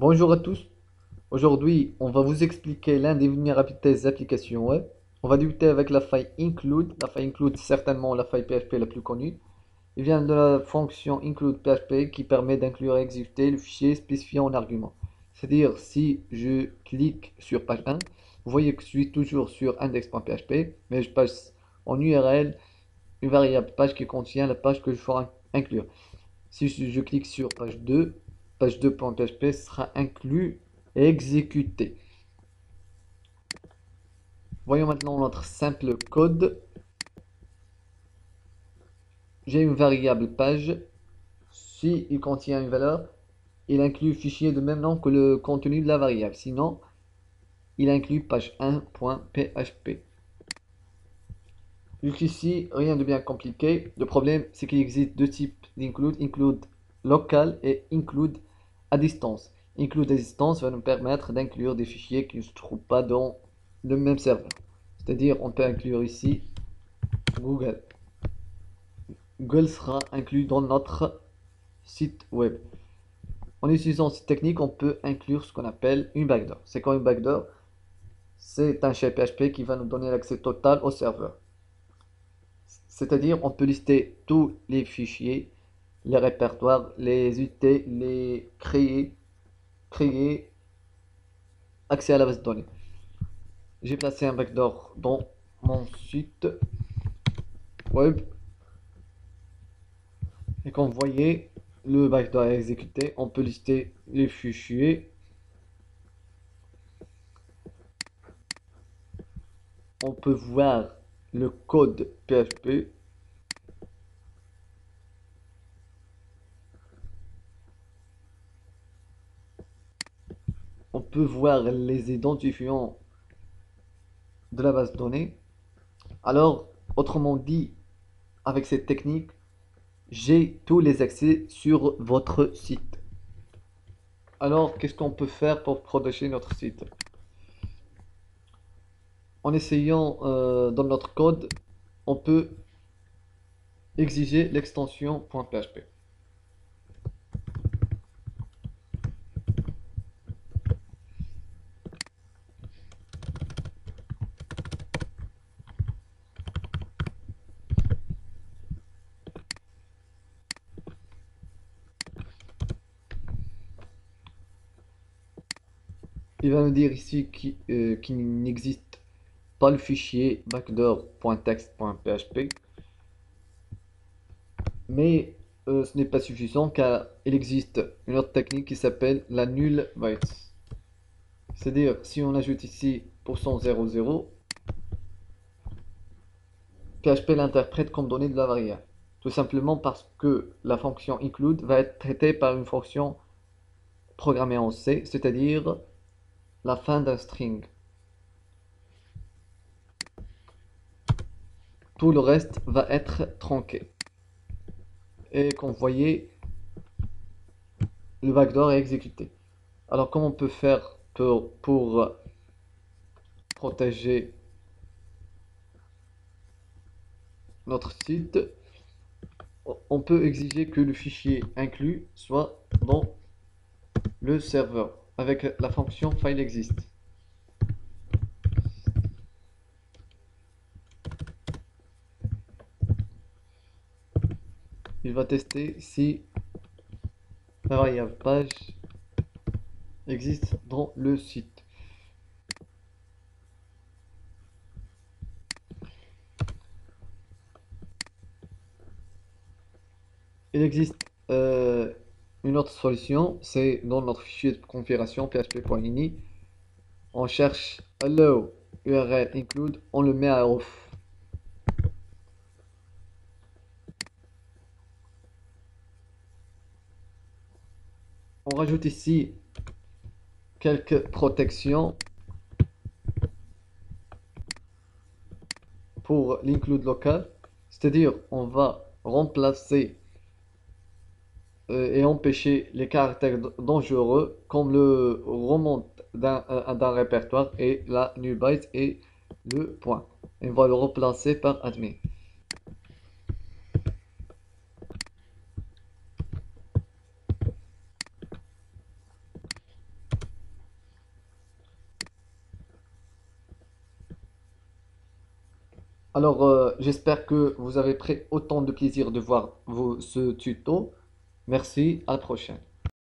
Bonjour à tous. Aujourd'hui, on va vous expliquer l'un des vulnérabilités des applications web. On va débuter avec la faille include. La faille include, c'est certainement la faille PHP la plus connue. Il vient de la fonction include PHP qui permet d'inclure et exécuter le fichier spécifié en argument. C'est-à-dire, si je clique sur page 1, vous voyez que je suis toujours sur index.php, mais je passe en URL une variable page qui contient la page que je ferai inclure. Si je clique sur page 2.php sera inclus et exécuté. Voyons maintenant notre simple code. J'ai une variable page. Si il contient une valeur, il inclut le fichier de même nom que le contenu de la variable. Sinon, il inclut page 1.php. Jusqu'ici, rien de bien compliqué. Le problème, c'est qu'il existe deux types d'include. Include local et include à distance. Include à distance va nous permettre d'inclure des fichiers qui ne se trouvent pas dans le même serveur. C'est-à-dire, on peut inclure ici Google. Google sera inclus dans notre site web. En utilisant cette technique, on peut inclure ce qu'on appelle une backdoor. C'est quoi une backdoor? C'est un shell PHP qui va nous donner l'accès total au serveur. C'est-à-dire, on peut lister tous les fichiers, les répertoires, les unités, les créer accès à la base de données. J'ai placé un backdoor dans mon site web et quand vous voyez le backdoor est exécuté, on peut lister les fichiers, on peut voir le code PHP, on peut voir les identifiants de la base de données. Alors, autrement dit, avec cette technique, j'ai tous les accès sur votre site. Alors, qu'est-ce qu'on peut faire pour protéger notre site? En essayant dans notre code, on peut exiger l'extension .php. Il va me dire ici qu'il n'existe pas le fichier backdoor.text.php, mais ce n'est pas suffisant car il existe une autre technique qui s'appelle la null bytes. C'est-à-dire, si on ajoute ici %00, PHP l'interprète comme donnée de la variable. Tout simplement parce que la fonction include va être traitée par une fonction programmée en C, c'est-à-dire la fin d'un string. Tout le reste va être tronqué. Et comme vous voyez, le backdoor est exécuté. Alors, comment on peut faire pour protéger notre site? On peut exiger que le fichier inclus soit dans le serveur avec la fonction file exist. Il va tester si la variable page existe dans le site. Il existe une autre solution, c'est dans notre fichier de configuration php.ini, on cherche allow url include, on le met à off. On rajoute ici quelques protections pour l'include local, c'est-à-dire on va remplacer et empêcher les caractères dangereux comme le remonte d'un répertoire et la null byte et le point. Et on va le remplacer par admin. Alors, j'espère que vous avez pris autant de plaisir de voir ce tuto. Merci, à la prochaine.